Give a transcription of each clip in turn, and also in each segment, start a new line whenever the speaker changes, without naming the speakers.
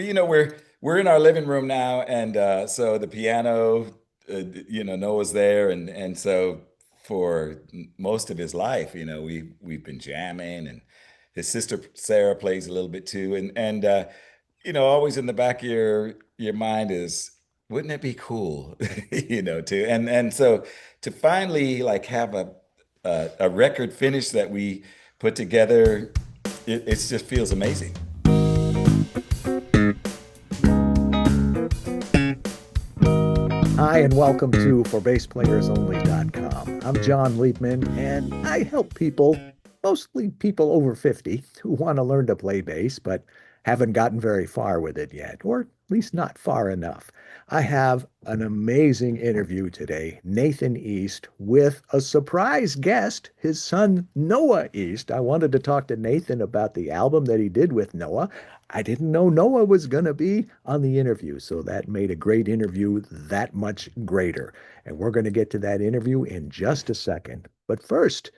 We're in our living room now, and so the piano, Noah's there, and so for most of his life, we've been jamming, and his sister Sarah plays a little bit too, and always in the back of your mind is, wouldn't it be cool, and so to finally like have a record finish that we put together, it just feels amazing.
Hi, and welcome to ForBassPlayersOnly.com. I'm John Liebman, and I help people, mostly people over 50, who want to learn to play bass but haven't gotten very far with it yet, or at least not far enough. I have an amazing interview today, Nathan East, with a surprise guest, his son Noah East. I wanted to talk to Nathan about the album that he did with Noah. I didn't know Noah was going to be on the interview, so that made a great interview that much greater. And we're going to get to that interview in just a second. But first,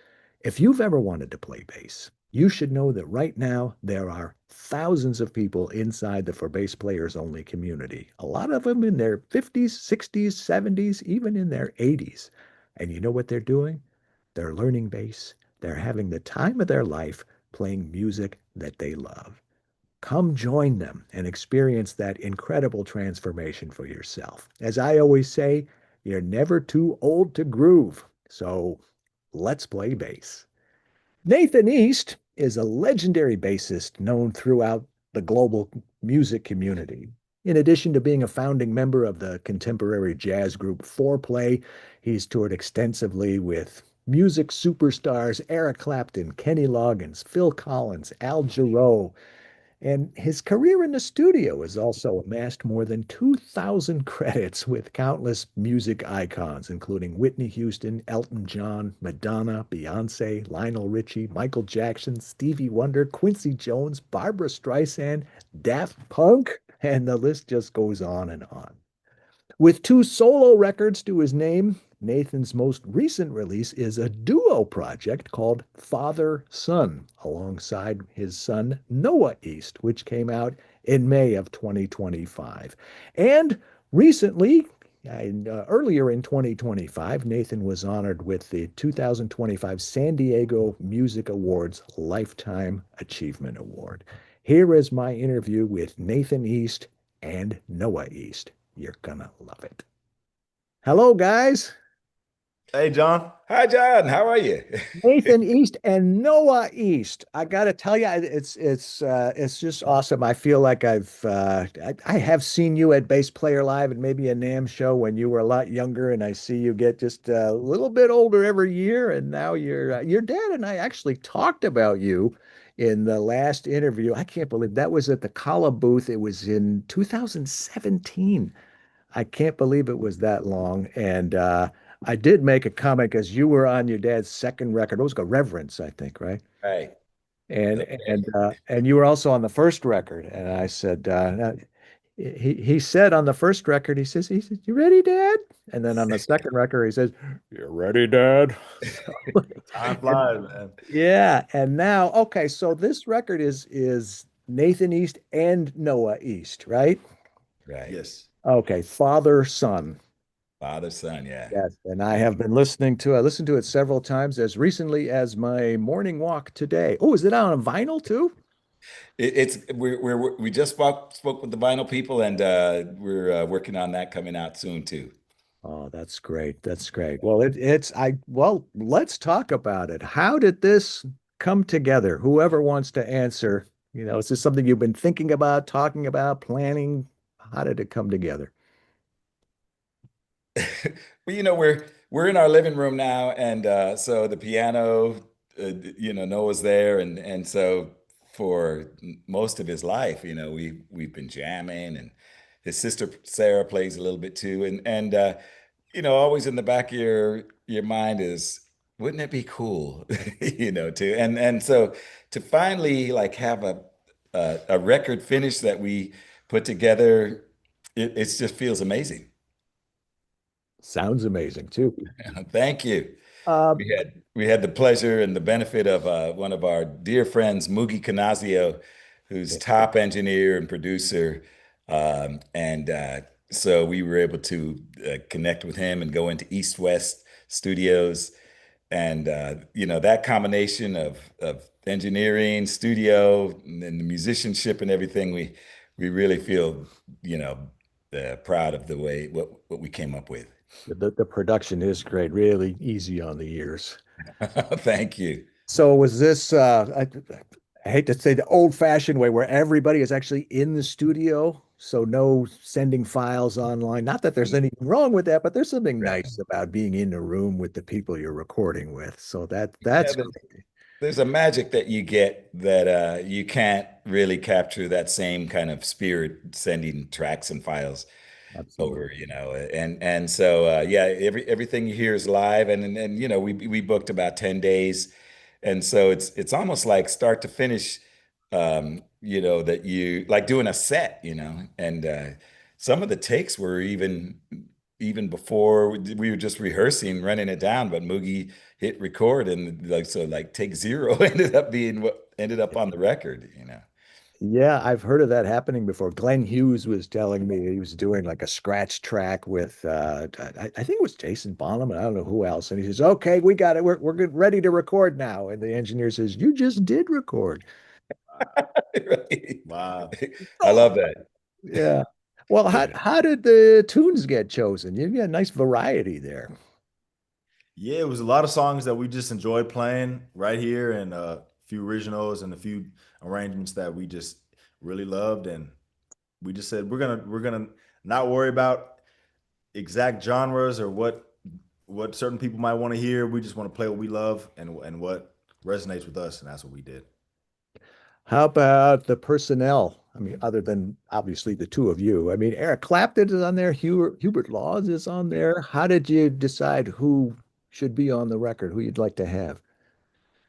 if you've ever wanted to play bass, you should know that right now there are thousands of people inside the For Bass Players Only community. A lot of them in their 50s, 60s, 70s, even in their 80s. And you know what they're doing? They're learning bass. They're having the time of their life playing music that they love. Come join them and experience that incredible transformation for yourself. As I always say, you're never too old to groove. So let's play bass. Nathan East is a legendary bassist known throughout the global music community. In addition to being a founding member of the contemporary jazz group Foreplay, he's toured extensively with music superstars Eric Clapton, Kenny Loggins, Phil Collins, Al Jarreau, and his career in the studio has also amassed more than 2,000 credits with countless music icons, including Whitney Houston, Elton John, Madonna, Beyonce, Lionel Richie, Michael Jackson, Stevie Wonder, Quincy Jones, Barbara Streisand, Daft Punk, and the list just goes on and on. With two solo records to his name, Nathan's most recent release is a duo project called Father Son, alongside his son Noah East, which came out in May of 2025. And recently, earlier in 2025, Nathan was honored with the 2025 San Diego Music Awards Lifetime Achievement Award. Here is my interview with Nathan East and Noah East. You're gonna love it. Hello, guys.
Hey, John.
Hi, John. How are you?
Nathan East and Noah East. I got to tell you, it's just awesome. I feel like I have seen you at Bass Player Live and maybe a NAMM show when you were a lot younger, and I see you get just a little bit older every year. And now your dad and I actually talked about you in the last interview. I can't believe that was at the Kala booth. It was in 2017. I can't believe it was that long. And I did make a comment because you were on your dad's second record. It was called Reverence, I think, right?
Right.
And you were also on the first record. And I said, he said on the first record, he said, you ready, Dad? And then on the second record, he says, you ready, Dad?
Time
And
flies, man.
yeah, and now, okay, so this record is Nathan East and Noah East, right?
Right.
Yes.
Okay, father, son.
Father, son, yeah.
Yes, and I have been I listened to it several times as recently as my morning walk today. Oh, is it on vinyl too?
We just spoke with the vinyl people, and we're working on that coming out soon too.
Oh, that's great. That's great. Well, well, let's talk about it. How did this come together? Whoever wants to answer, is this something you've been thinking about, talking about, planning? How did it come together?
Well, we're in our living room now, and so the piano, Noah's there, and so for most of his life, we've been jamming, and his sister Sarah plays a little bit too, and always in the back of your mind is, wouldn't it be cool, too, and so to finally like have a record finish that we put together, it just feels amazing.
Sounds amazing too.
Thank you.
Uh,
We had the pleasure and the benefit of one of our dear friends, Mugi Canazio, who's
Yeah,
top engineer and producer. And so we were able to connect with him and go into East West Studios. And that combination of engineering, studio, and then the musicianship and everything, we really feel, you know, proud of the way what we came up with.
the production is great, really easy on the ears.
Thank you.
So was this I hate to say the old-fashioned way where everybody is actually in the studio, so no sending files online. Not that there's anything wrong with that, but there's something
Right.
nice about being in a room with the people you're recording with. So
Yeah,
that's
there's a magic that you get that you can't really capture that same kind of spirit sending tracks and files
absolutely.
over, and so yeah, everything you hear is live, and we booked about 10 days, and so it's almost like start to finish, that you like doing a set, and some of the takes were even before we were just rehearsing, running it down, but Moogie hit record, and like so like take zero ended up being what ended up on the record.
Yeah, I've heard of that happening before. Glenn Hughes was telling me he was doing like a scratch track with I think it was Jason Bonham and I don't know who else. And he says, "Okay, we got it. We're ready to record now." And the engineer says, "You just did record."
Right.
Wow.
I
Oh,
love that.
yeah. Well, how
Yeah.
how did the tunes get chosen? You got a nice variety there.
Yeah, it was a lot of songs that we just enjoyed playing right here, and a few originals and a few arrangements that we just really loved. And we just said we're gonna not worry about exact genres or what certain people might want to hear. We just want to play what we love and what resonates with us, and that's what we did.
How about the personnel? I mean, other than obviously the two of you. I mean, Eric Clapton is on there, Hubert Laws is on there. How did you decide who should be on the record, who you'd like to have?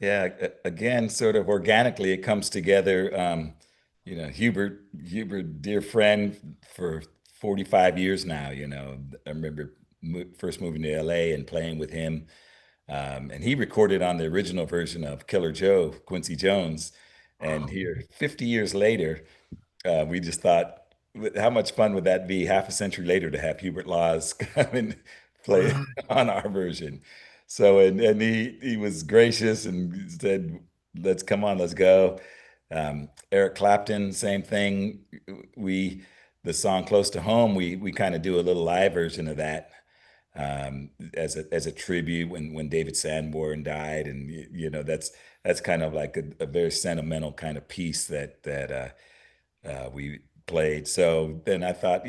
Yeah, again, sort of organically, it comes together. Hubert, dear friend for 45 years now. I remember first moving to LA and playing with him. And he recorded on the original version of Killer Joe, Quincy Jones. And here, 50 years later, we just thought, how much fun would that be half a century later to have Hubert Laws come and play
Wow.
on our version? So, and he was gracious and said, let's come on, let's go. Eric Clapton, same thing. We, the song Close to Home, we kind of do a little live version of that as a tribute when David Sanborn died, and that's kind of like a very sentimental kind of piece that we played. So then I thought,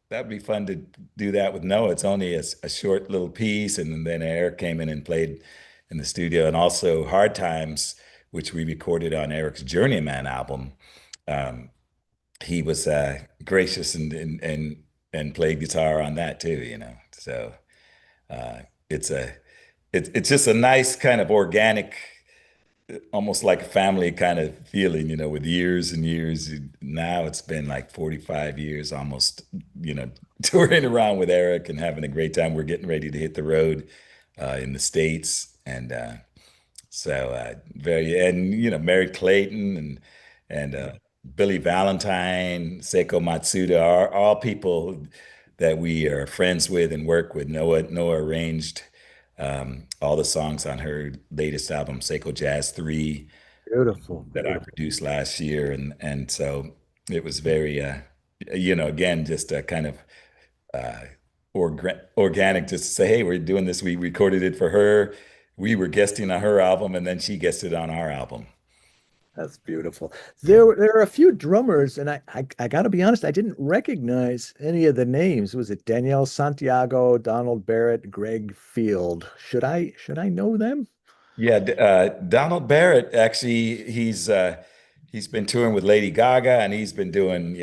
that'd be fun to do that with Noah. It's only a short little piece, and then Eric came in and played in the studio, and also Hard Times, which we recorded on Eric's Journeyman album. Um, he was gracious and played guitar on that too. So uh, it's a it's just a nice kind of organic, almost like a family kind of feeling, with years and years. Now it's been like 45 years almost, touring around with Eric and having a great time. We're getting ready to hit the road in the States. And very, and, married Clayton and Billy Valentine, Seiko Matsuda are all people that we are friends with and work with. Noah arranged all the songs on her latest album, Seiko Jazz 3,
Beautiful,
that I
beautiful.
produced last year. And so it was very, again, just a kind of uh, organic, just to say, hey, we're doing this. We recorded it for her. We were guesting on her album, and then she guested on our album.
That's beautiful.
Yeah.
There are a few drummers, and I got to be honest, I didn't recognize any of the names. Was it Danielle Santiago, Donald Barrett, Greg Field? Should I know them?
Yeah, Donald Barrett actually he's been touring with Lady Gaga and he's been doing,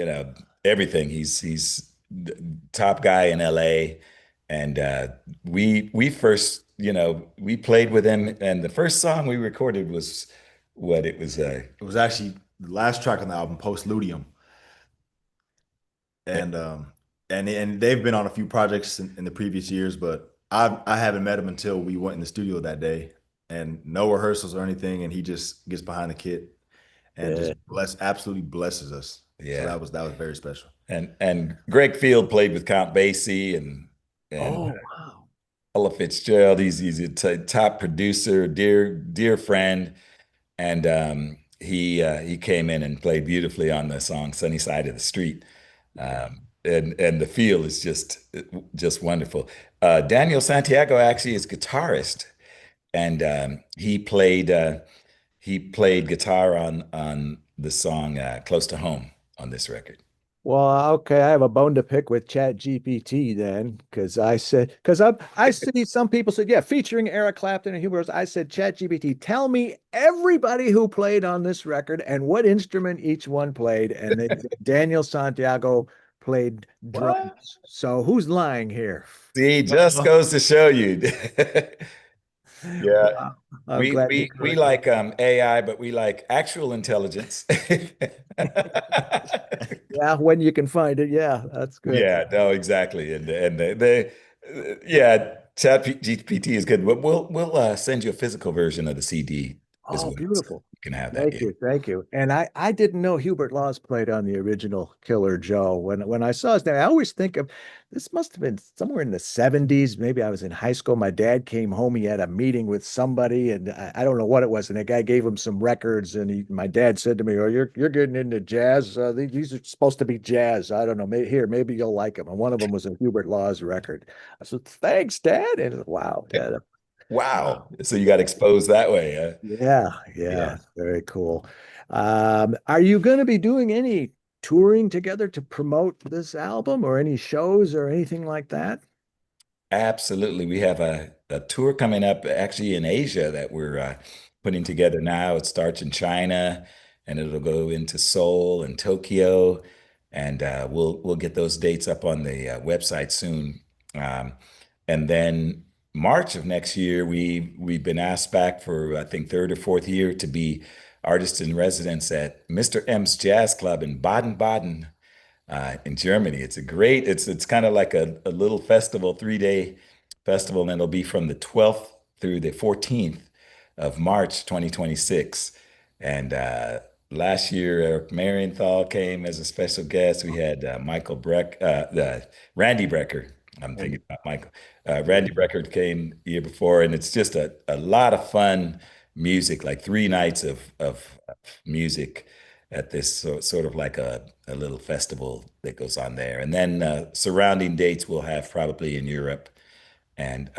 everything. He's the top guy in LA, and we first, we played with him, and the first song we recorded was what it was
It was actually the last track on the album, Post Ludium, and they've been on a few projects in the previous years, but I haven't met him until we went in the studio that day, and no rehearsals or anything, and he just gets behind the kit and just
Yeah.
absolutely blesses us. So
Yeah.
that was very special.
And Greg Field played with Count Basie and
Oh, wow.
Ella Fitzgerald. He's a top producer, dear friend, and he came in and played beautifully on the song "Sunny Side of the Street."
Yeah.
And the feel is just wonderful. Daniel Santiago actually is guitarist, and he played guitar on the song "Close to Home" on this record.
Well, okay, I have a bone to pick with Chat GPT then, because I see some people said, yeah, featuring Eric Clapton and Hubert. I said, Chat GPT, tell me everybody who played on this record and what instrument each one played. And they said Daniel Santiago played
What?
drums. So who's lying here?
See, just
No.
goes to show you. Yeah,
Wow, I'm glad you
we
corrected.
like AI, but we like actual intelligence.
Yeah, when you can find it. Yeah, that's good.
Yeah, no, exactly. And yeah, Chat GPT is good. But we'll send you a physical version of the CD as
Oh,
well, so
beautiful.
you can have that.
Thank
Yeah.
you. Thank you. And I didn't know Hubert Laws played on the original Killer Joe. When I saw his name, I always think of this must have been somewhere in the 70s. Maybe I was in high school. My dad came home. He had a meeting with somebody, and I don't know what it was. And the guy gave him some records, and my dad said to me, "Oh, you're getting into jazz. These are supposed to be jazz. I don't know. Maybe you'll like them." And one of them was a Hubert Laws record. I said, "Thanks, Dad." And wow, yeah,
Wow. So you got exposed that way.
yeah, yeah,
Yeah.
very cool. Are you going to be doing any touring together to promote this album or any shows or anything like that?
Absolutely. We have a tour coming up actually in Asia that we're putting together now. It starts in China and it'll go into Seoul and Tokyo. And we'll get those dates up on the website soon. Um, and then March of next year, we've been asked back for I think third or fourth year to be artists in residence at Mr. M's Jazz Club in Baden-Baden in Germany. It's kind of like a little festival, 3 day festival, and it'll be from the 12th through the 14th of March 2026. And last year, Eric Marienthal came as a special guest. We had Randy Brecker. I'm thinking
And
about Michael.
yeah,
Randy Brecker came the year before, and it's just a lot of fun music, like 3 nights of music at this sort of like a little festival that goes on there. And then surrounding dates we'll have probably in Europe and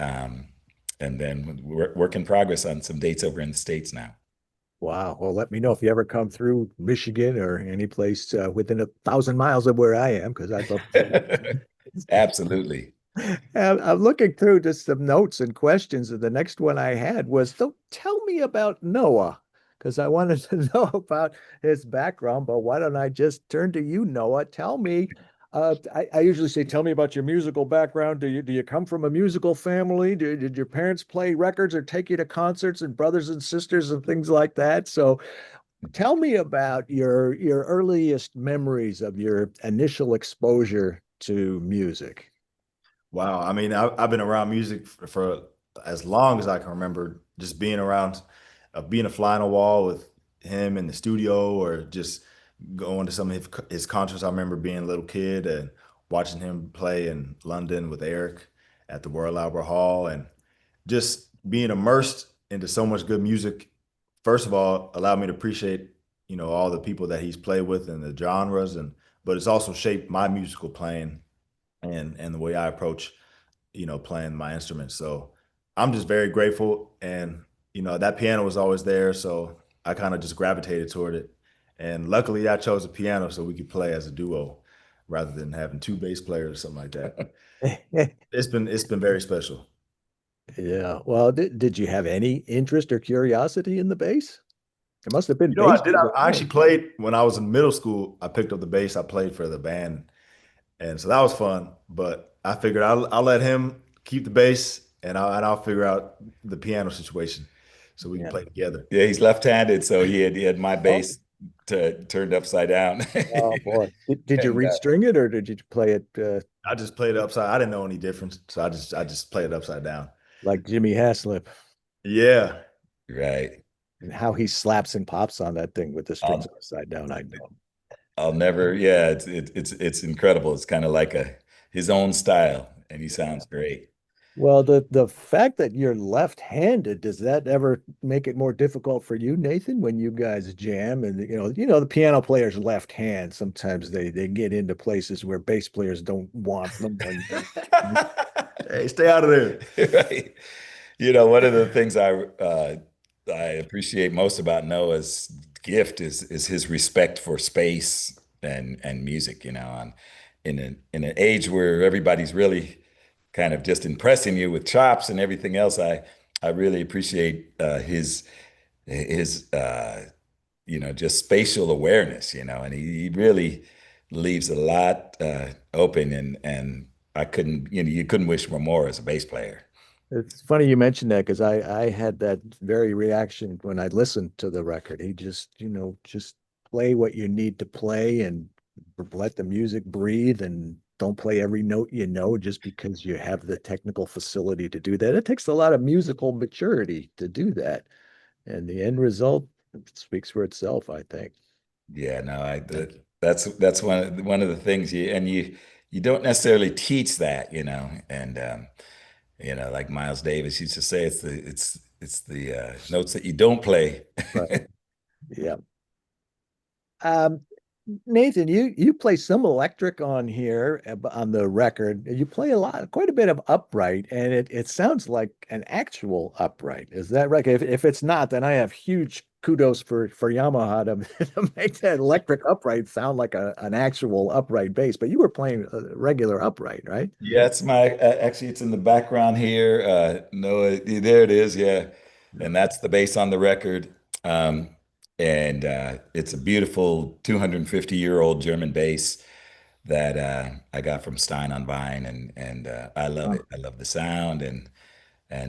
then work in progress on some dates over in the States now.
wow. Well, let me know if you ever come through Michigan or any place within 1,000 miles of where I am, because I'd love to see.
Absolutely.
I'm looking through just some notes and questions, and the next one I had was, "Don't tell me about Noah," because I wanted to know about his background. But why don't I just turn to you, Noah? Tell me. I usually say, "Tell me about your musical background. Do you come from a musical family? Did your parents play records or take you to concerts and brothers and sisters and things like that?" So tell me about your earliest memories of your initial exposure to music.
Wow. I mean, I've been around music for as long as I can remember, just being around, being a fly on a wall with him in the studio or just going to some of his concerts. I remember being a little kid and watching him play in London with Eric at the Royal Albert Hall and just being immersed into so much good music. First of all, allowed me to appreciate, all the people that he's played with and the genres but it's also shaped my musical playing and the way I approach, playing my instrument. So I'm just very grateful. And, that piano was always there. So I kind of just gravitated toward it. And luckily I chose a piano so we could play as a duo rather than having two bass players or something like that. It's been very special.
Yeah. Well, did you have any interest or curiosity in the bass? It must have been
I
bass
did.
your whole
I
life.
actually played when I was in middle school. I picked up the bass. I played for the band, and so that was fun. But I figured I'll let him keep the bass, and I'll figure out the piano situation so we can
Yeah.
play together.
Yeah, he's left-handed, so he had my
Oh,
bass turned upside down.
oh boy. Did you
And
restring it or did you play it
I just played it upside. I didn't know any difference, so I just played it upside down.
like Jimmy Haslip?
Yeah,
right.
And how he slaps and pops on that thing with the strings
I'll
upside down, I know.
I'll never. Yeah, it's incredible. It's kind of like a his own style, and he sounds great.
Well, the fact that you're left-handed, does that ever make it more difficult for you, Nathan, when you guys jam? And the piano player's left hand, sometimes they get into places where bass players don't want them. And
Hey, stay out of there.
Right. One of the things I appreciate most about Noah's gift is his respect for space and music, and in an age where everybody's really kind of just impressing you with chops and everything else, I really appreciate his just spatial awareness, and he really leaves a lot open, and you couldn't wish for more as a bass player.
it's funny you mentioned that because I had that very reaction when I listened to the record. He just play what you need to play and let the music breathe and don't play every note just because you have the technical facility to do that. It takes a lot of musical maturity to do that. And the end result speaks for itself, I think.
Yeah, no,
Thank you.
that's one of the things you don't necessarily teach that, and like Miles Davis used to say, it's the notes that you don't play.
Right. Yeah. Um, Nathan, you play some electric on here on the record. You play quite a bit of upright, and it sounds like an actual upright. Is that right? If it's not, then I have huge kudos for Yamaha to make that electric upright sound like an actual upright bass. But you were playing a regular upright, right?
Yeah, actually it's in the background here. Noah, there it is, yeah. And that's the bass on the record. Um, and it's a beautiful 250-year-old German bass that I got from Stein on Vine, and I love
Wow.
it. I love the sound and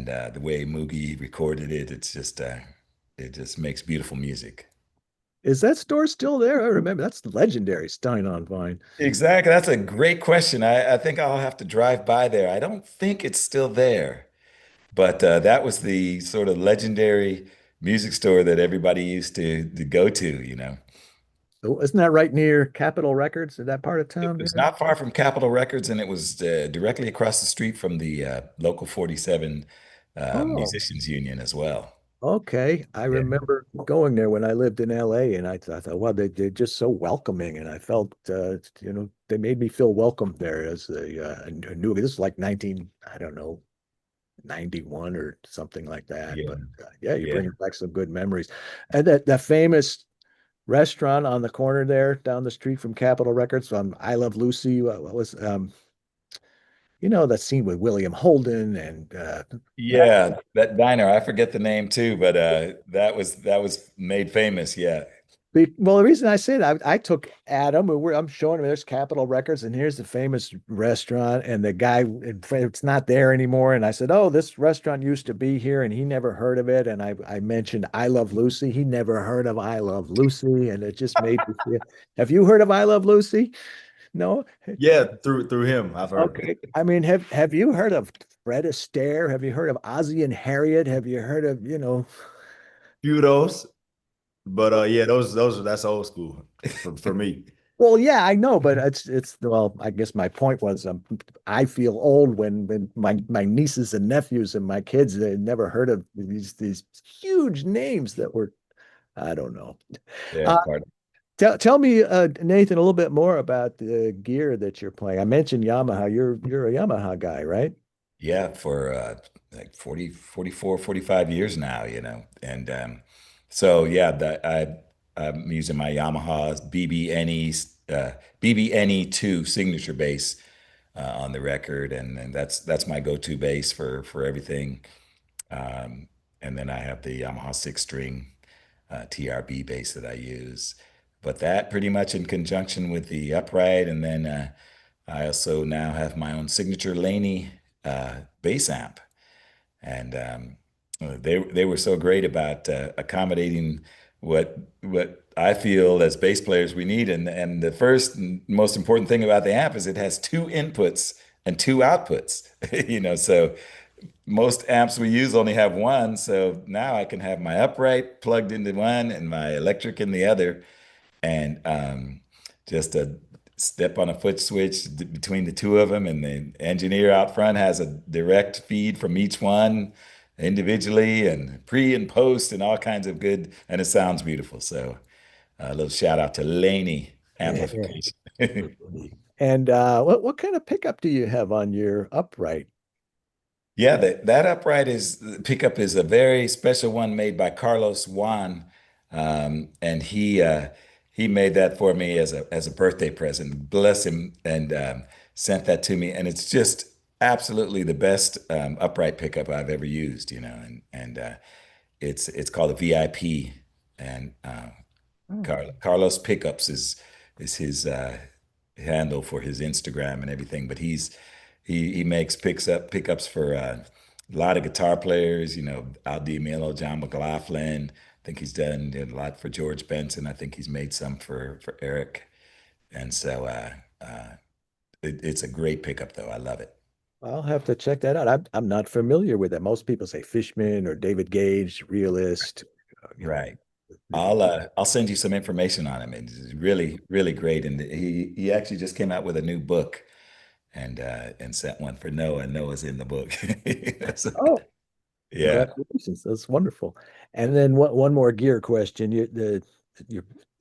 the way Moogie recorded it. It just makes beautiful music.
Is that store still there? I remember that's the legendary Stein on Vine.
Exactly. That's a great question. I think I'll have to drive by there. I don't think it's still there, but that was the sort of legendary music store that everybody used to go to.
Oh, isn't that right near Capitol Records in that part of
It
town
was
there?
not far from Capitol Records, and it was directly across the street from the local 47
Oh,
Musicians Union as well.
okay. I
Yeah.
remember going there when I lived in LA, and I thought, wow, they're just so welcoming. And I felt, they made me feel welcome there as a new. This is like 19, I don't know, 91 or something like that.
Yeah.
But yeah, you're
Yeah.
bringing back some good memories. And that famous restaurant on the corner there down the street from Capitol Records on I Love Lucy. What was, that scene with William Holden and that.
Yeah, that diner, I forget the name too, but that was made famous. Yeah.
Well, the reason I say that, I took Adam, and I'm showing him there's Capitol Records, and here's the famous restaurant, and the guy, it's not there anymore. And I said, "Oh, this restaurant used to be here," and he never heard of it. And I mentioned I Love Lucy. He never heard of I Love Lucy, and it just made me feel. Have you heard of I Love Lucy? No.
Yeah, through him, I've heard.
Okay. I mean, have you heard of Fred Astaire? Have you heard of Ozzie and Harriet? Have you heard of,
Few of those, but yeah, those that's old school for me.
Well, yeah, I know, but well, I guess my point was I feel old when my nieces and nephews and my kids, they never heard of these huge names that were, I don't know.
Yeah,
Uh,
part
tell me, Nathan, a little bit more about the gear that you're playing. I mentioned Yamaha. You're a Yamaha guy, right?
Yeah, for like 40, 44, 45 years now, And so yeah, I'm using my Yamaha's BBNE2 signature bass on the record, and that's my go-to bass for everything. And then I have the Yamaha six string TRB bass that I use. But that pretty much in conjunction with the upright, and then I also now have my own signature Laney bass amp, and they were so great about accommodating what I feel as bass players we need. And the first and most important thing about the amp is it has two inputs and two outputs. So most amps we use only have one, so now I can have my upright plugged into one and my electric in the other, and just a step on a foot switch between the two of them, and the engineer out front has a direct feed from each one individually, and pre and post, and all kinds of good, and it sounds beautiful. So a little shout out to Laney
Yeah.
Amplification.
And what kind of pickup do you have on your upright?
Yeah, that upright is pickup is a very special one made by Carlos Juan, and he made that for me as a birthday present. Bless him, and sent that to me, and it's just absolutely the best upright pickup I've ever used. And it's called a VIP, and
Oh,
Carlos Pickups is his handle for his Instagram and everything. But he makes pickups for a lot of guitar players. Al Di John McLaughlin. I think he's did a lot for George Benson. I think he's made some for Eric. And so it's a great pickup, though. I love it.
I'll have to check that out. I'm not familiar with it. Most people say Fishman or David Gage, Realist. You know,
Right. I'll send you some information on him. It's really, really great. And he actually just came out with a new book, and sent one for Noah. And Noah's in the book. So,
oh,
yeah.
congratulations. That's wonderful. And then one more gear question. Your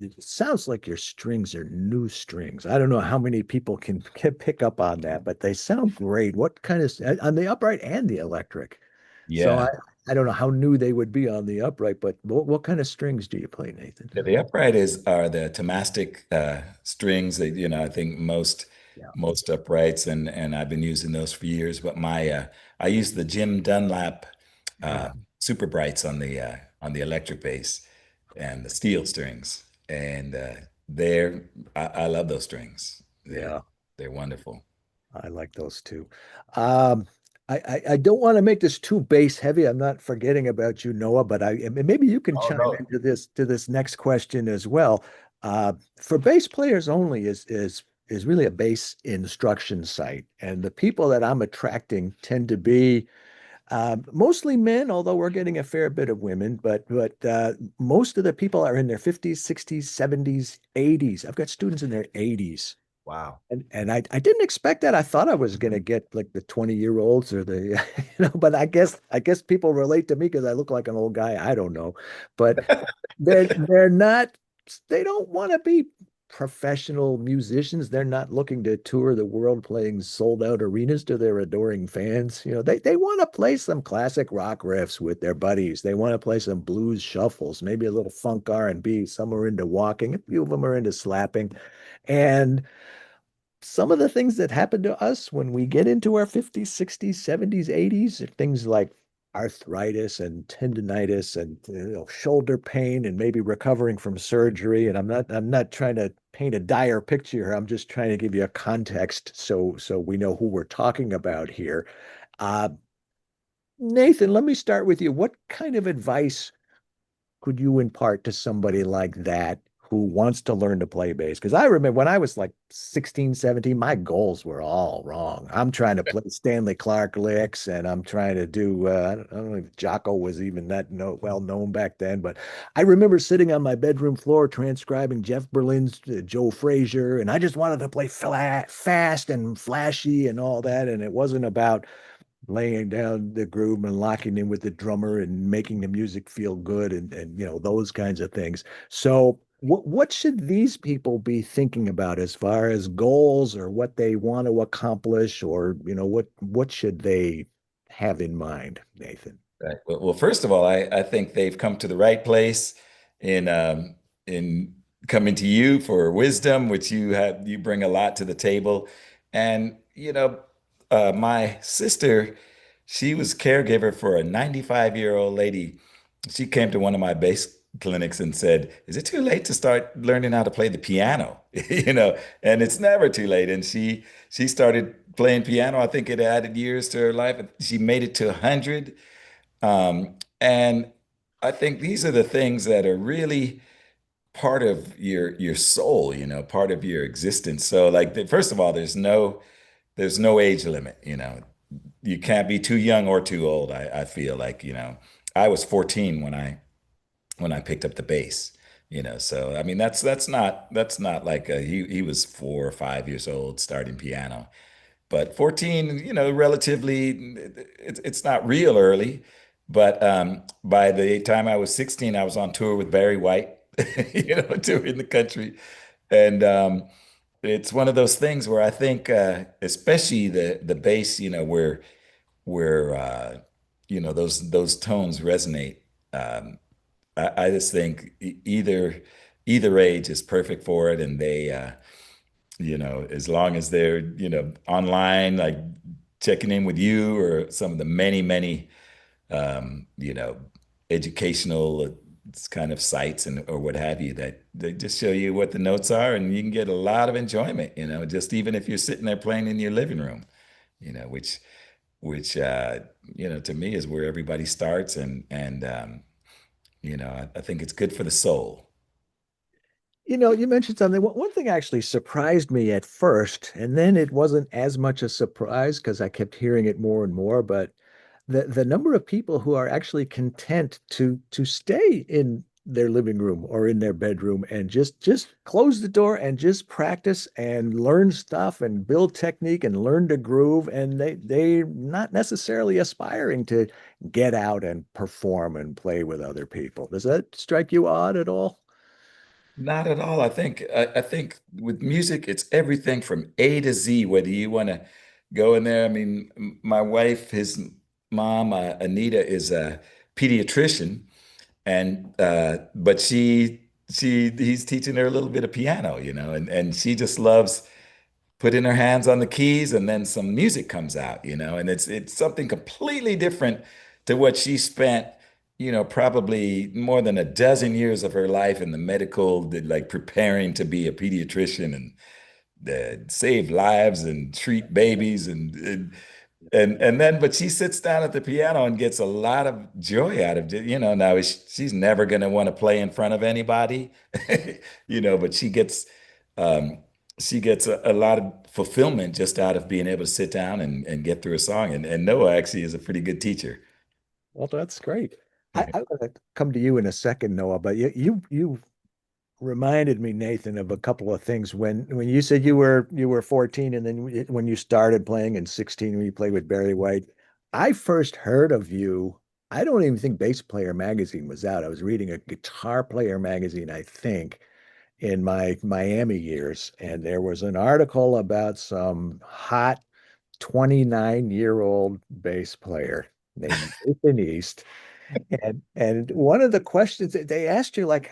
it sounds like your strings are new strings. I don't know how many people can pick up on that, but they sound great. What kind of on the upright and the electric? So
Yeah.
I don't know how new they would be on the upright, but what kind of strings do you play, Nathan?
The upright are the Tomastic strings that, I think
Yeah.
most uprights, and I've been using those for years. But I use the Jim Dunlap uh, Super Brights on the electric bass, and the steel strings. And I love those strings.
Yeah.
They're wonderful.
I like those too. Um, I don't want to make this too bass heavy. I'm not forgetting about you, Noah, but maybe you can
Oh
chime
no.
into this next question as well. For bass players only is really a bass instruction site, and the people that I'm attracting tend to be mostly men, although we're getting a fair bit of women. But most of the people are in their 50s, 60s, 70s, 80s. I've got students in their 80s.
Wow.
And I didn't expect that. I thought I was gonna get like the 20-year-olds or the but I guess people relate to me because I look like an old guy. I don't know. But they're not they don't want to be professional musicians. They're not looking to tour the world playing sold out arenas to their adoring fans. They want to play some classic rock riffs with their buddies. They want to play some blues shuffles, maybe a little funk R&B. Some are into walking, a few of them are into slapping. And some of the things that happen to us when we get into our 50s, 60s, 70s, 80s, are things like arthritis and tendonitis and shoulder pain and maybe recovering from surgery. And I'm not trying to paint a dire picture here. I'm just trying to give you a context so we know who we're talking about here. Uh, Nathan, let me start with you. What kind of advice could you impart to somebody like that who wants to learn to play bass? Because I remember when I was like 16, 17, my goals were all wrong. I'm trying to play Stanley Clark licks and I'm trying to do, I don't know if Jaco was even that well known back then, but I remember sitting on my bedroom floor transcribing Jeff Berlin's Joe Frazier, and I just wanted to play flat, fast and flashy and all that. And it wasn't about laying down the groove and locking in with the drummer and making the music feel good and those kinds of things. So what should these people be thinking about as far as goals or what they want to accomplish, or what should they have in mind, Nathan?
Right. Well, first of all, I think they've come to the right place in coming to you for wisdom, which you bring a lot to the table. And my sister, she was caregiver for a 95-year-old lady. She came to one of my bass clinics and said, "Is it too late to start learning how to play the piano?" And it's never too late. And she started playing piano. I think it added years to her life. She made it to 100. And I think these are the things that are really part of your soul, part of your existence. So like first of all, there's no age limit. you can't be too young or too old. I feel like, I was 14 when I picked up the bass, so I mean that's not like he was 4 or 5 years old starting piano. But 14, relatively, it's not real early. But by the time I was 16, I was on tour with Barry White, touring the country. And it's one of those things where I think, especially the bass, where those tones resonate. I just think either age is perfect for it, and they as long as they're, online, like checking in with you or some of the many, many, um, you know, educational kind of sites and or what have you that they just show you what the notes are and you can get a lot of enjoyment, just even if you're sitting there playing in your living room, which to me is where everybody starts and I think it's good for the soul.
You mentioned something. One thing actually surprised me at first, and then it wasn't as much a surprise because I kept hearing it more and more. But the number of people who are actually content to stay in their living room or in their bedroom and just close the door and just practice and learn stuff and build technique and learn to groove, and they're not necessarily aspiring to get out and perform and play with other people. Does that strike you odd at all?
Not at all. I think with music, it's everything from A to Z, whether you want to go in there. I mean, my wife, his mom, Anita, is a pediatrician, and but he's teaching her a little bit of piano, and she just loves putting her hands on the keys, and then some music comes out, and it's something completely different to what she spent, probably more than a dozen years of her life in the medical, like preparing to be a pediatrician and save lives and treat babies and then but she sits down at the piano and gets a lot of joy out of it. Now she's never going to want to play in front of anybody, but um, she gets a lot of fulfillment just out of being able to sit down and get through a song. And Noah actually is a pretty good teacher.
Well, that's great. I'm going to come to you in a second, Noah, but you reminded me, Nathan, of a couple of things when you said you were 14 and then when you started playing in 16 when you played with Barry White. I first heard of you. I don't even think Bass Player magazine was out. I was reading a Guitar Player magazine, I think, in my Miami years, and there was an article about some hot 29-year-old bass player named Nathan East. And one of the questions that they asked you, like,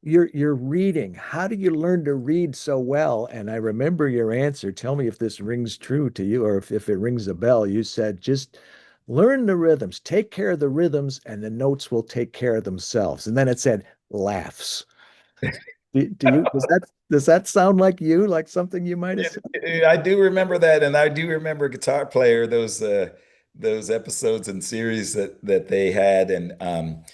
you're reading, how do you learn to read so well? And I remember your answer. Tell me if this rings true to you or if it rings a bell. You said, just learn the rhythms, take care of the rhythms, and the notes will take care of themselves. And then it said laughs. Does that sound like you, like something you might have said?
I do remember that, and I do remember Guitar Player, those episodes and series that they had. And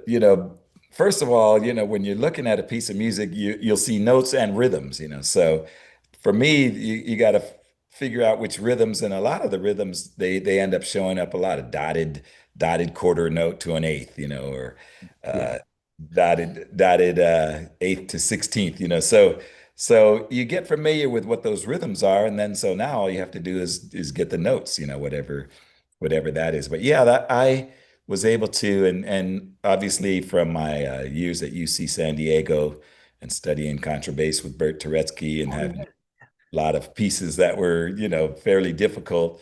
you know, first of all, when you're looking at a piece of music, you'll see notes and rhythms, So for me, you got to figure out which rhythms, and a lot of the rhythms they end up showing up a lot of dotted quarter note to an eighth, or
Yeah.
uh, dotted eighth to 16th, So you get familiar with what those rhythms are, and then so now all you have to do is get the notes, whatever that is. But yeah, that I was able to, and obviously from my years at UC San Diego and studying contrabass with Bert Turetsky and
Oh,
having a lot of pieces that were, fairly difficult.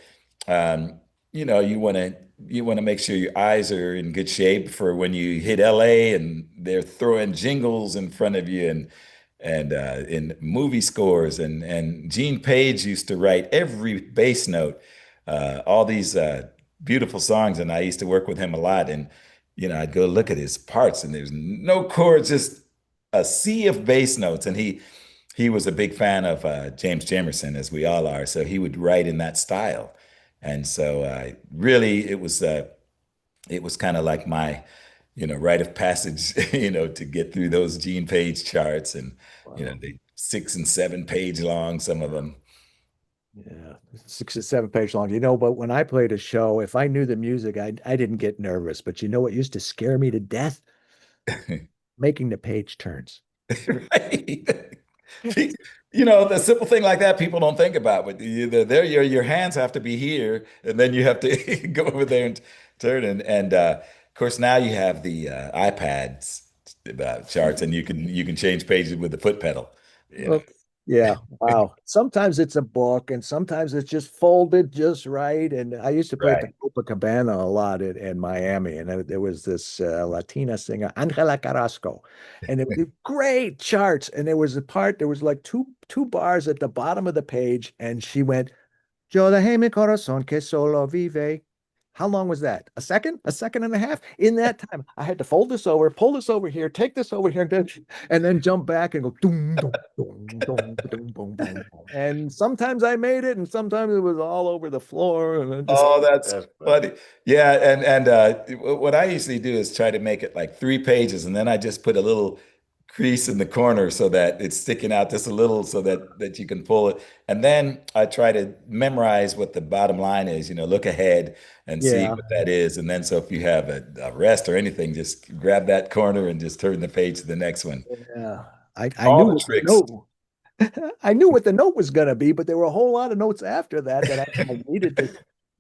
Um, you want to make sure your eyes are in good shape for when you hit LA and they're throwing jingles in front of you and in movie scores and Gene Page used to write every bass note, all these beautiful songs, and I used to work with him a lot. And I'd go look at his parts, and there's no chords, just a sea of bass notes. And he was a big fan of James Jamerson, as we all are. So he would write in that style, and so really it was kind of like my rite of passage, to get through those Gene Page charts, and
wow.
the 6 and 7 page long, some of them.
Yeah, 6 or 7 page long. But when I played a show, if I knew the music, I didn't get nervous. But you know what used to scare me to death? Making the page turns.
Right. You know, the simple thing like that people don't think about, but there your hands have to be here, and then you have to go over there and turn. And of course now you have the iPads charts, and you can change pages with the foot pedal. You know,
Well, yeah, wow. Sometimes it's a book, and sometimes it's just folded just right. And I used to play at the
right.
Copacabana a lot in Miami, and there was this Latina singer, Angela Carrasco, and it was great charts. And there was like two bars at the bottom of the page, and she went, Yo dejé mi corazón que solo vive. How long was that? A second? A second and a half? In that time, I had to fold this over, pull this over here, take this over here, and then jump back and go doom, doom, doom, doom, doom, boom, boom, boom. And sometimes I made it, and sometimes it was all over the floor, and I just
Oh, that's
That's funny.
funny. Yeah, and what I usually do is try to make it like 3 pages, and then I just put a little crease in the corner so that it's sticking out just a little, so that you can pull it. And then I try to memorize what the bottom line is. Look ahead and see
yeah,
what that is. And then so if you have a rest or anything, just grab that corner and just turn the page to the next one.
yeah. I
All
knew
the
what the
tricks.
note I knew what the note was going to be, but there were a whole lot of notes after that I needed to,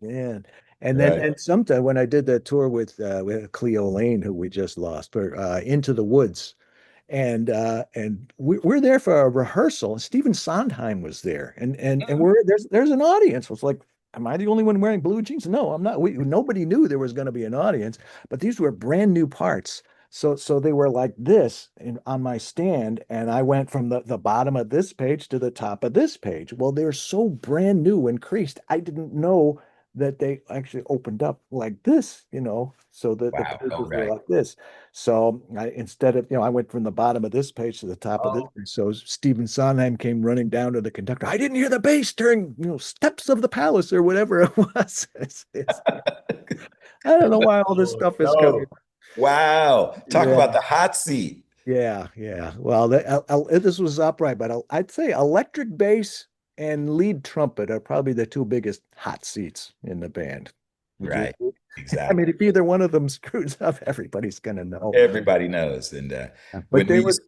man. And then,
Right.
and sometime when I did that tour with Cleo Lane, who we just lost, or Into the Woods, and we're there for a rehearsal, and Stephen Sondheim was there, and there's an audience. It's like, am I the only one wearing blue jeans? No, I'm not. Nobody knew there was going to be an audience, but these were brand new parts. So they were like this on my stand, and I went from the bottom of this page to the top of this page. Well, they're so brand new and creased. I didn't know that they actually opened up like this, so that the
Wow. Oh,
pages were
right.
like this. So instead of, I went from the bottom of this page to the top of this.
Oh,
So Stephen Sondheim came running down to the conductor. I didn't hear the bass during, steps of the palace or whatever it was. I don't know why all this
oh,
stuff is coming.
no.
Wow. Talk
Yeah,
about the hot seat.
yeah, yeah. Well, this was upright, but I'd say electric bass and lead trumpet are probably the two biggest hot seats in the band. Would you
Right.
agree? I
Exactly.
mean, if either one of them screws up, everybody's gonna know.
Everybody knows. And
But
when
they
we
were,
used,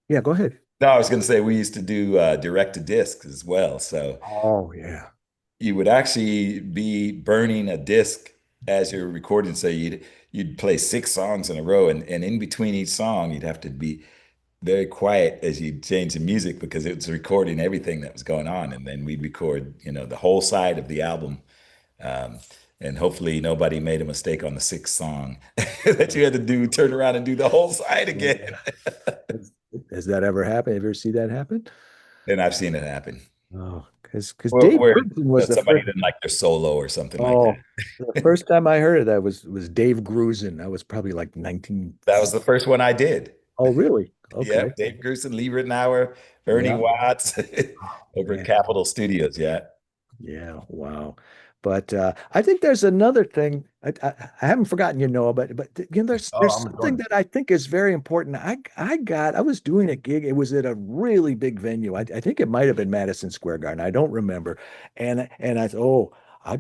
yeah, go ahead.
no, I was going to say we used to do direct to disc as well. So
Oh, yeah.
you would actually be burning a disc as you're recording. So you'd play 6 songs in a row, and in between each song, you'd have to be very quiet as you change the music because it was recording everything that was going on. And then we'd record, the whole side of the album. Um, and hopefully nobody made a mistake on the 6th song that you had to turn around and do the whole side again.
Yeah. Has that ever happened? Have you ever see that happen?
And I've seen it happen.
Oh, because
Where,
Dave
where
Grusin was the
somebody
first.
didn't like their solo or something like
Oh, the
that.
first time I heard of that was Dave Grusin. That was probably like 19.
That was the first one I did.
Oh, really? Okay.
Yep, Dave Grusin, Lee Ritenour, Ernie
Yeah.
Watts
Oh,
over at
man.
Capitol Studios. Yeah.
Yeah. Wow. But I think there's another thing. I haven't forgotten, but
Oh,
there's
I'm
something
enjoying
that I think is very important. I was doing a gig. It was at a really big venue. I think it might have been Madison Square Garden. I don't remember. And I thought, oh,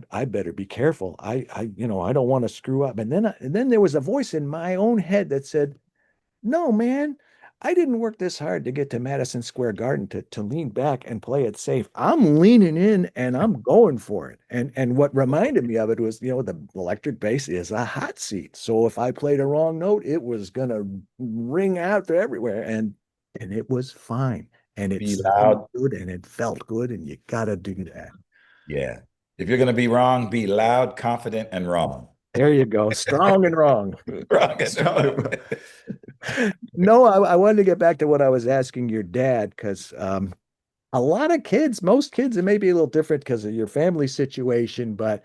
I better be careful. I don't want to screw up. And then there was a voice in my own head that said, no, man, I didn't work this hard to get to Madison Square Garden to lean back and play it safe. I'm leaning in and I'm going for it. And what reminded me of it was, the electric bass is a hot seat. So if I played a wrong note, it was gonna ring out to everywhere. And it was fine. And it
Be
sounded
loud.
good and it felt good. And you gotta do that.
Yeah. If you're going to be wrong, be loud, confident, and wrong.
There you go. Strong and wrong.
Wrong and wrong.
it.
No, I wanted to get back to what I was asking your dad because a lot of kids, most kids, it may be a little different because of your family situation, but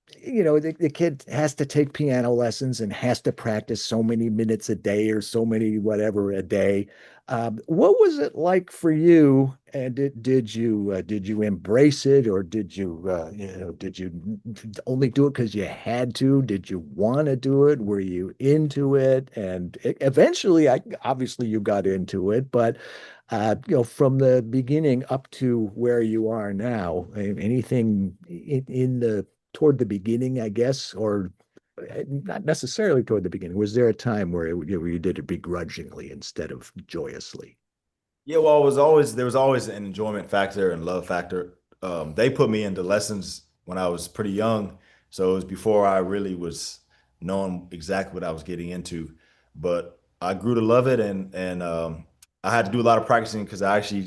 the kid has to take piano lessons and has to practice so many minutes a day or so many whatever a day. What was it like for you? And did you embrace it, or did you only do it because you had to? Did you want to do it? Were you into it? And eventually, I obviously you got into it, but from the beginning up to where you are now, anything in the toward the beginning, I guess, or not necessarily toward the beginning. Was there a time where you did it begrudgingly instead of joyously?
Yeah, well, there was always an enjoyment factor and love factor. They put me into lessons when I was pretty young, so it was before I really was knowing exactly what I was getting into. But I grew to love it, and I had to do a lot of practicing because I actually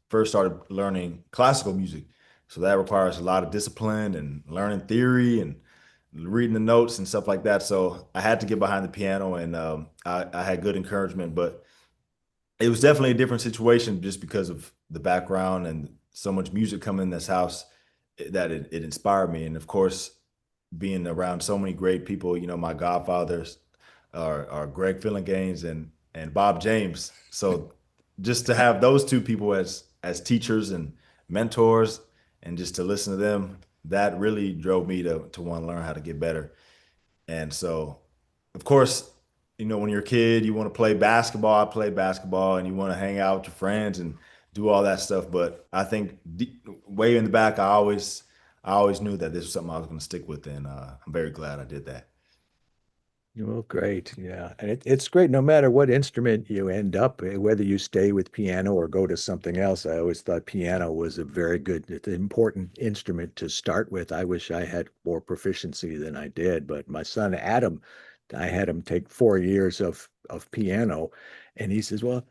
first started learning classical music, so that requires a lot of discipline and learning theory and reading the notes and stuff like that. So I had to get behind the piano, and I had good encouragement, but it was definitely a different situation just because of the background and so much music coming in this house that it inspired me. And of course, being around so many great people, my godfathers are Greg Gaines and Bob James. So just to have those two people as teachers and mentors and just to listen to them, that really drove me to want to learn how to get better. And so, of course, when you're a kid, you want to play basketball. I play basketball, and you want to hang out with your friends and do all that stuff. But I think way in the back, I always knew that this was something I was going to stick with, and I'm very glad I did that.
Well, great. Yeah. And it's great no matter what instrument you end up, whether you stay with piano or go to something else. I always thought piano was a very good, it's an important instrument to start with. I wish I had more proficiency than I did, but my son Adam, I had him take 4 years of piano, and he says, "Well,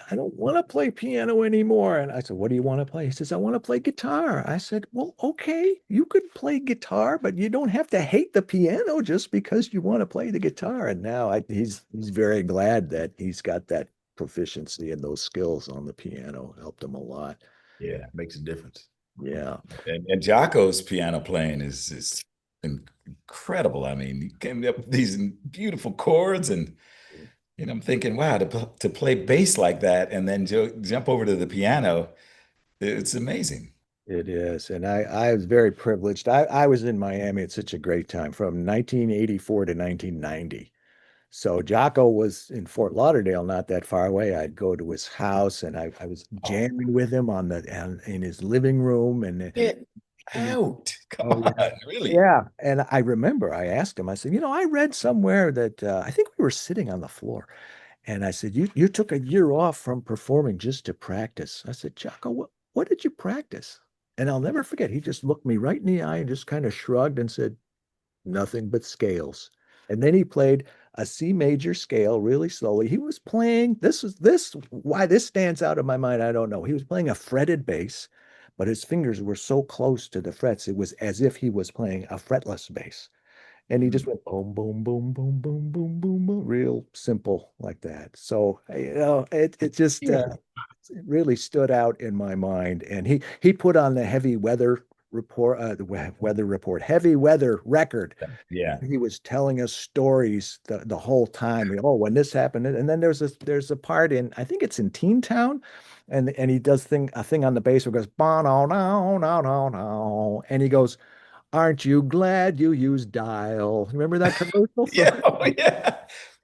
I don't want to play piano anymore." And I said, "What do you want to play?" He says, "I want to play guitar." I said, "Well, okay, you could play guitar, but you don't have to hate the piano just because you want to play the guitar." And now he's very glad that he's got that proficiency and those skills on the piano. Helped him a lot.
Yeah, it makes a difference.
Yeah,
And Jaco's piano playing is incredible. I mean, he came up with these beautiful chords, and I'm thinking, wow, to play bass like that and then jump over to the piano, it's amazing.
it is. And I was very privileged. I was in Miami at such a great time from 1984 to 1990. So Jaco was in Fort Lauderdale, not that far away. I'd go to his house, and I was
Oh,
jamming with him in his living room,
get
and
out! Come
oh yeah,
on, really?
yeah. And I remember I asked him. I said, I read somewhere that I think we were sitting on the floor, and I said, you took a year off from performing just to practice. I said, Jaco, what did you practice? And I'll never forget. He just looked me right in the eye and just kind of shrugged and said, nothing but scales. And then he played a C major scale really slowly. He was playing why this stands out in my mind, I don't know. He was playing a fretted bass, but his fingers were so close to the frets, it was as if he was playing a fretless bass. And he just
Mm.
went boom, boom, boom, boom, boom, boom, boom, boom, real simple like that. So, it just
Yeah.
it really stood out in my mind. And he put on the heavy weather report, weather report, heavy weather record.
Yeah.
He was telling us stories the whole time. Oh, when this happened, and then there's a part in, I think it's in Teen Town, and he does a thing on the bass where it goes ba no no no no no, and he goes, "Aren't you glad you used dial?" Remember that commercial from?
Yeah. Oh, yeah.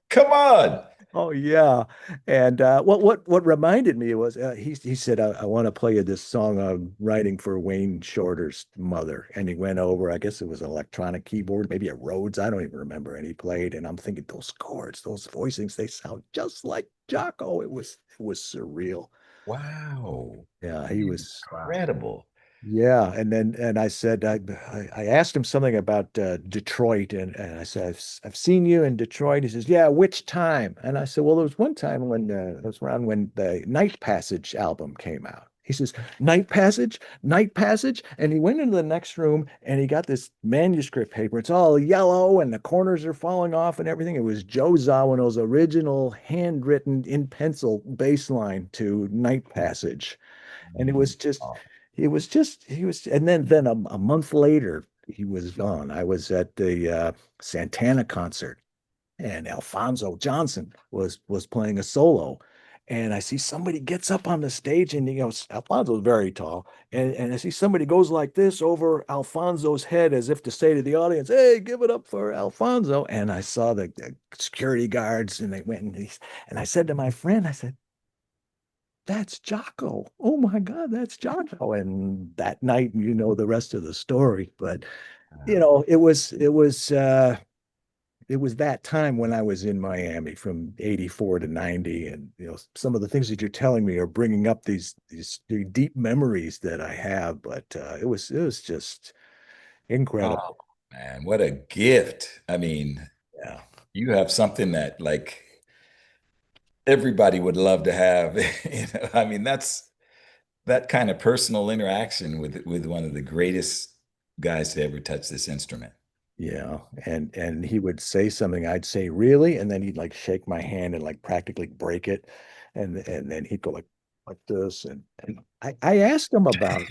Come on.
Oh yeah, and what reminded me was he said, I want to play you this song I'm writing for Wayne Shorter's mother," and he went over. I guess it was an electronic keyboard, maybe a Rhodes. I don't even remember. And he played, and I'm thinking those chords, those voicings, they sound just like Jaco. It was surreal.
Wow.
Yeah, he was.
Wow.
Incredible.
Yeah, and I said I asked him something about Detroit, and I said I've seen you in Detroit. He says, "Yeah, which time?" And I said, "Well, there was one time when it was around when the Night Passage album came out." He says, "Night Passage, Night Passage," and he went into the next room and he got this manuscript paper. It's all yellow and the corners are falling off and everything. It was Joe Zawinul's original handwritten in pencil bass line to Night Passage, and it was just
Oh,
he was, and then a month later, he was gone. I was at the Santana concert, and Alfonso Johnson was playing a solo. And I see somebody gets up on the stage, and Alfonso's very tall, and I see somebody goes like this over Alfonso's head as if to say to the audience, "Hey, give it up for Alfonso." And I saw the security guards, and they went and I said to my friend, I said, "That's Jaco. Oh my God, that's Jaco." And that night, the rest of the story. But it was that time when I was in Miami from 84 to 90. And, some of the things that you're telling me are bringing up these deep memories that I have. But it was just
Oh,
incredible.
man, what a gift. I mean,
Yeah.
you have something that like everybody would love to have. I mean, that's that kind of personal interaction with one of the greatest guys to ever touch this instrument.
Yeah. And he would say something, I'd say, "Really?" And then he'd like shake my hand and like practically break it. And then he'd go like this. And I asked him about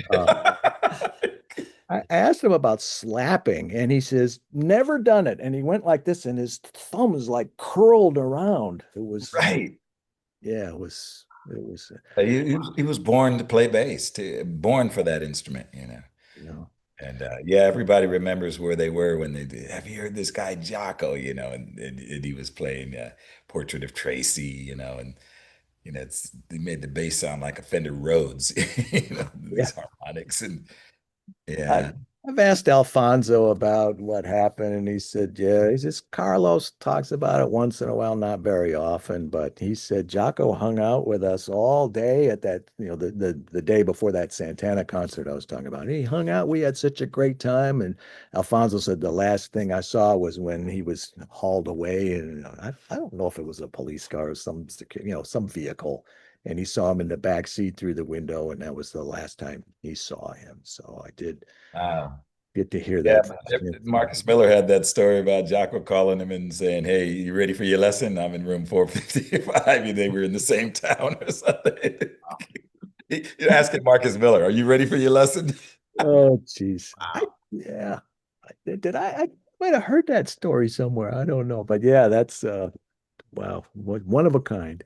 I asked him about slapping, and he says, "Never done it." And he went like this, and his thumb is like curled around.
Right.
Yeah, it was,
He was born to play bass, born for that instrument.
you know,
And yeah, everybody remembers where they were when they did. Have you heard this guy Jaco? And he was playing Portrait of Tracy, and he made the bass sound like a Fender Rhodes,
yeah.
these harmonics, and
I,
yeah.
I've asked Alfonso about what happened, and he said, "Yeah." He says Carlos talks about it once in a while, not very often, but he said Jaco hung out with us all day at that, the day before that Santana concert I was talking about. He hung out. We had such a great time. And Alfonso said the last thing I saw was when he was hauled away, and I don't know if it was a police car or some vehicle. And he saw him in the back seat through the window, and that was the last time he saw him. So I did
Wow.
get to hear
Yeah,
that
but
firsthand.
Marcus Miller had that story about Jaco calling him and saying, "Hey, you ready for your lesson? I'm in room 455." And they were in the same town or something. You're asking Marcus Miller, "Are you ready for your lesson?"
Oh, jeez.
Wow.
Yeah. I might have heard that story somewhere. I don't know. But yeah, that's wow, one of a kind.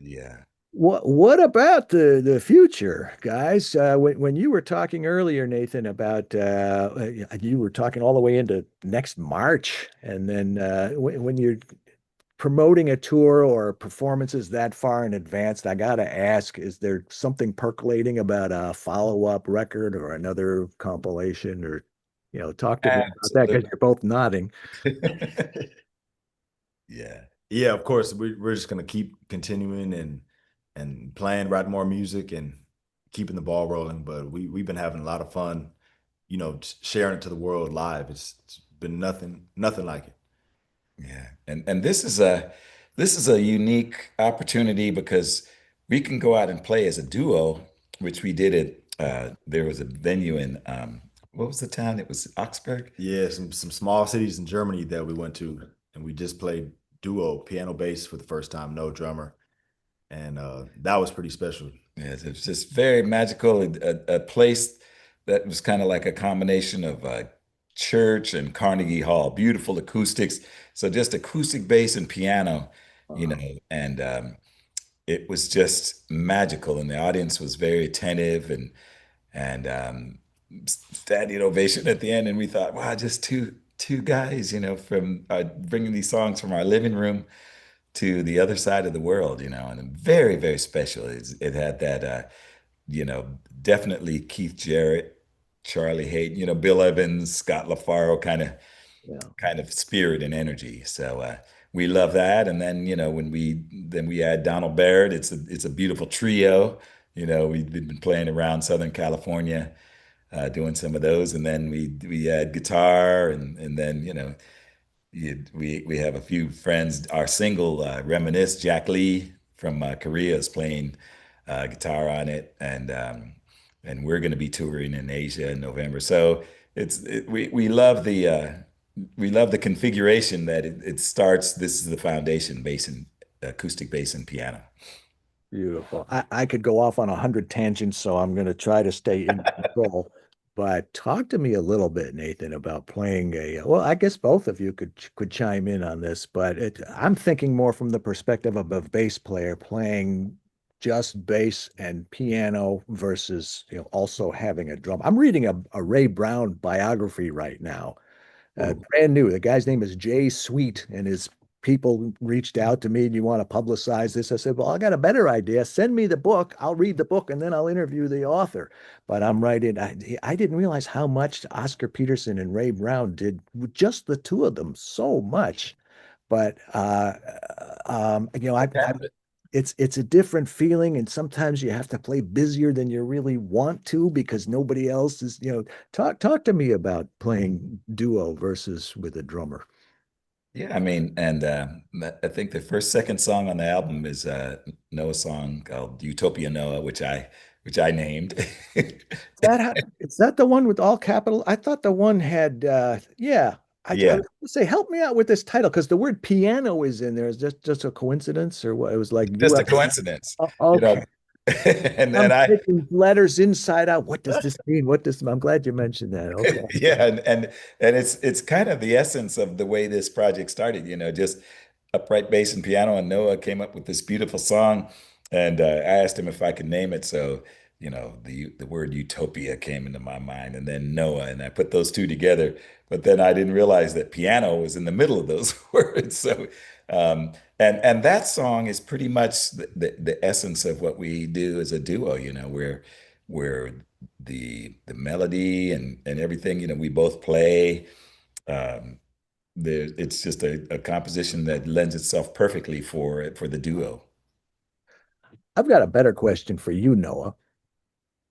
Yeah.
What about the future, guys? When you were talking earlier, Nathan, about you were talking all the way into next March, and then when you're promoting a tour or performances that far in advance, I gotta ask, is there something percolating about a follow-up record or another compilation? Or talk to me about that, because
Absolutely.
you're both nodding.
Yeah.
Yeah, of course. We're just gonna keep continuing and playing, writing more music, and keeping the ball rolling. But we've been having a lot of fun, sharing it to the world live. It's been nothing like it.
Yeah. And this is a unique opportunity because we can go out and play as a duo, which we did at there was a venue in what was the town? It was Augsburg.
Yeah, some small cities in Germany that we went to, and we just played duo piano bass for the first time, no drummer, and that was pretty special.
Yes, it was just very magical. A place that was kind of like a combination of church and Carnegie Hall. Beautiful acoustics. So just acoustic bass and piano, you know,
Uh,
and it was just magical. And the audience was very attentive and standing ovation at the end. And we thought, wow, just two guys, from bringing these songs from our living room to the other side of the world, and very, very special. It had that, definitely Keith Jarrett, Charlie Hayden, Bill Evans, Scott LaFaro
yeah.
kind of spirit and energy. So we love that. And then, when we add Donald Barrett, it's a beautiful trio. We've been playing around Southern California, doing some of those, and then we add guitar, and then we have a few friends. Our single "Reminisce," Jack Lee from Korea is playing guitar on it, and we're going to be touring in Asia in November. So we love the configuration that it starts. This is the foundation: bass and acoustic bass and piano.
Beautiful. I could go off on 100 tangents, so I'm going to try to stay in control. But talk to me a little bit, Nathan, about playing a, well, I guess both of you could chime in on this, but I'm thinking more from the perspective of a bass player playing just bass and piano versus, also having a drum. I'm reading a Ray Brown biography right now,
Ooh.
brand new. The guy's name is Jay Sweet, and his people reached out to me and you want to publicize this. I said, well, I got a better idea. Send me the book. I'll read the book and then I'll interview the author. But I'm writing, I didn't realize how much Oscar Peterson and Ray Brown did with just the two of them, so much. But it's a different feeling, and sometimes you have to play busier than you really want to because nobody else is, talk to me about playing duo versus with a drummer.
Yeah, I mean, and I think the first second song on the album is Noah's song called Utopia Noah, which I named.
Is that the one with all capital? I thought the one had yeah. I
Yeah,
was gonna say, help me out with this title because the word piano is in there. Is just a coincidence or what? It was like
just a
US.
coincidence, you know.
Okay.
And
I'm
I
taking letters inside out. What does this mean? I'm glad you mentioned that. Okay.
yeah, and it's kind of the essence of the way this project started, just upright bass and piano, and Noah came up with this beautiful song, and I asked him if I could name it. So, the word utopia came into my mind, and then Noah, and I put those two together. But then I didn't realize that piano was in the middle of those words. So, and that song is pretty much the essence of what we do as a duo. Where the melody and everything, we both play. Um, it's just a composition that lends itself perfectly for the duo.
I've got a better question for you, Noah.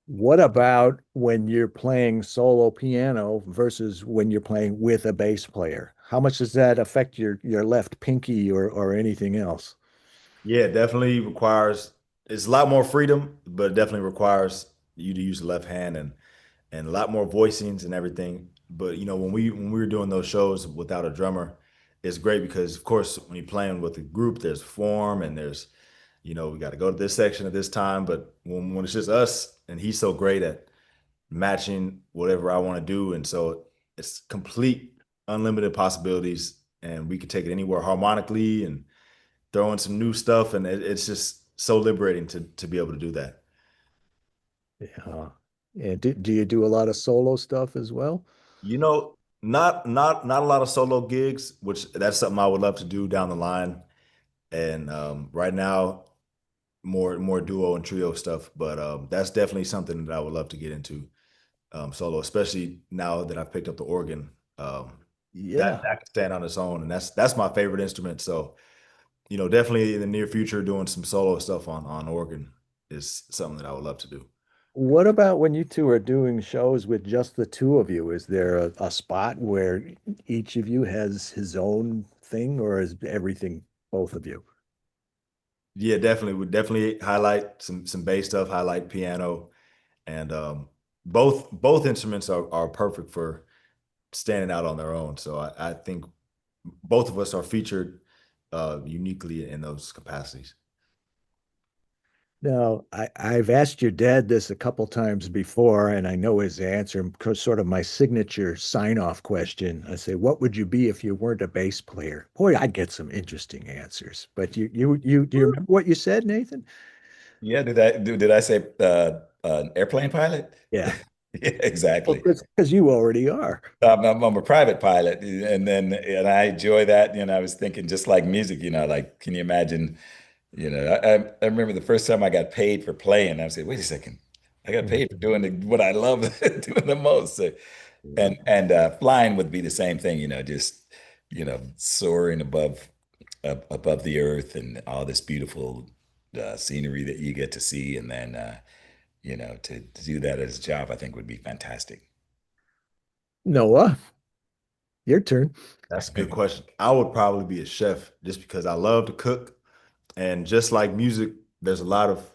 What about when you're playing solo piano versus when you're playing with a bass player? How much does that affect your left pinky or anything else?
Yeah, it definitely requires it's a lot more freedom, but it definitely requires you to use the left hand and a lot more voicings and everything. But when we were doing those shows without a drummer, it's great because of course when you're playing with a group, there's form and there's we got to go to this section at this time. But when it's just us and he's so great at matching whatever I want to do, and so it's complete unlimited possibilities, and we could take it anywhere harmonically and throw in some new stuff, and it's just so liberating to be able to do that.
Yeah. And do you do a lot of solo stuff as well?
Not a lot of solo gigs, which that's something I would love to do down the line. And right now, more duo and trio stuff. But that's definitely something that I would love to get into solo, especially now that I've picked up the organ. That
Yeah.
that can stand on its own, and that's my favorite instrument. So definitely in the near future, doing some solo stuff on organ is something that I would love to do.
What about when you two are doing shows with just the two of you? Is there a spot where each of you has his own thing, or is everything both of you?
Yeah, definitely. Would definitely highlight some bass stuff, highlight piano, and both instruments are perfect for standing out on their own. So I think both of us are featured uniquely in those capacities.
Now, I've asked your dad this a couple times before, and I know his answer, because sort of my signature sign-off question. I say, "What would you be if you weren't a bass player?" Boy, I'd get some interesting answers. But do you remember what you said, Nathan?
Yeah, did I say an airplane pilot?
Yeah.
Yeah,
Well,
exactly.
because you already are.
I'm a private pilot, and I enjoy that. I was thinking just like music. Like, can you imagine? I remember the first time I got paid for playing. I said, wait a second, I got paid for doing what I love doing the most. So,
Yeah.
and flying would be the same thing. Just soaring above the earth and all this beautiful scenery that you get to see, and then to do that as a job, I think would be fantastic.
Noah, your turn.
That's a good question. I would probably be a chef just because I love to cook. And just like music, there's a lot of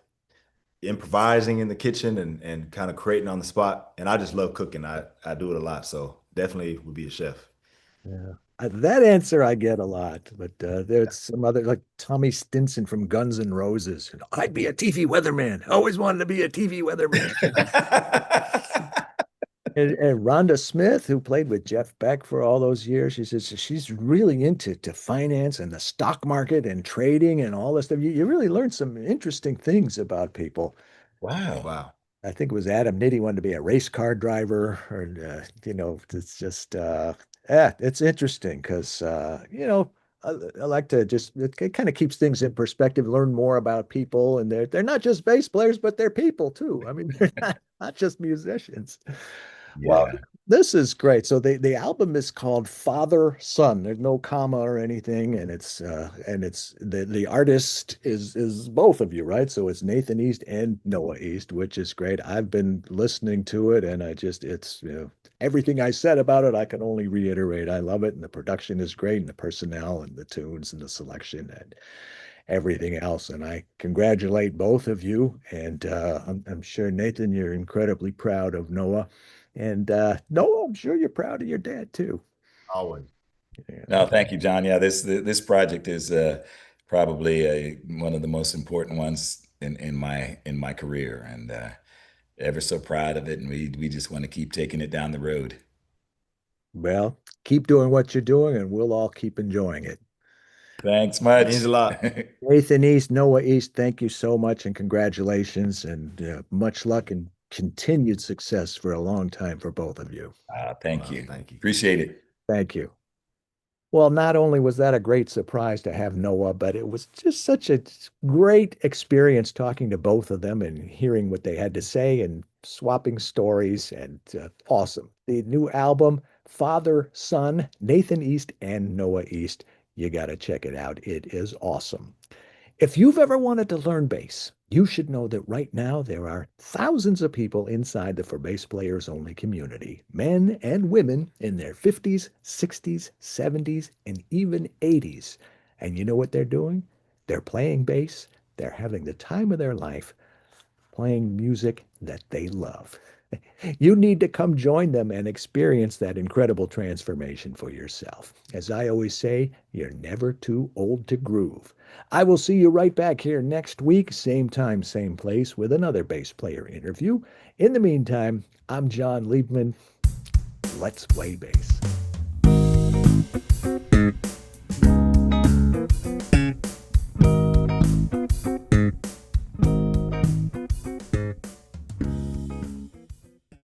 improvising in the kitchen and kind of creating on the spot. And I just love cooking. I do it a lot. So definitely would be a chef.
Yeah. That answer I get a lot, but there's some other like Tommy Stinson from Guns N' Roses. I'd be a TV weatherman. Always wanted to be a TV weatherman. And Rhonda Smith, who played with Jeff Beck for all those years, she says she's really into finance and the stock market and trading and all this stuff. You really learn some interesting things about people.
Wow.
Wow.
I think it was Adam Nitti wanted to be a race car driver, or it's just yeah, it's interesting because I like to just it kind of keeps things in perspective, learn more about people, and they're not just bass players, but they're people too. I mean, they're not just musicians. Well,
Yeah.
this is great. So the album is called Father Son. There's no comma or anything, and it's the artist is both of you, right? So it's Nathan East and Noah East, which is great. I've been listening to it, and it's everything I said about it, I can only reiterate. I love it, and the production is great, and the personnel and the tunes and the selection and everything else. And I congratulate both of you. And I'm sure, Nathan, you're incredibly proud of Noah. And Noah, I'm sure you're proud of your dad too.
Always.
No,
Yeah.
thank you, John. Yeah, this project is probably one of the most important ones in my career, and ever so proud of it. And we just want to keep taking it down the road.
Well, keep doing what you're doing, and we'll all keep enjoying it.
Thanks
Means
much.
a lot.
Nathan East, Noah East, thank you so much and congratulations and much luck and continued success for a long time for both of you.
Thank
Wow,
you.
thank you.
Appreciate it.
Thank you. Well, not only was that a great surprise to have Noah, but it was just such a great experience talking to both of them and hearing what they had to say and swapping stories and awesome. The new album, Father, Son, Nathan East and Noah East. You got to check it out. It is awesome. If you've ever wanted to learn bass, you should know that right now there are thousands of people inside the For Bass Players Only community, men and women in their 50s, 60s, 70s, and even 80s. And you know what they're doing? They're playing bass, they're having the time of their life, playing music that they love. You need to come join them and experience that incredible transformation for yourself. As I always say, you're never too old to groove. I will see you right back here next week, same time, same place, with another bass player interview. In the meantime, I'm John Liebman. Let's play bass.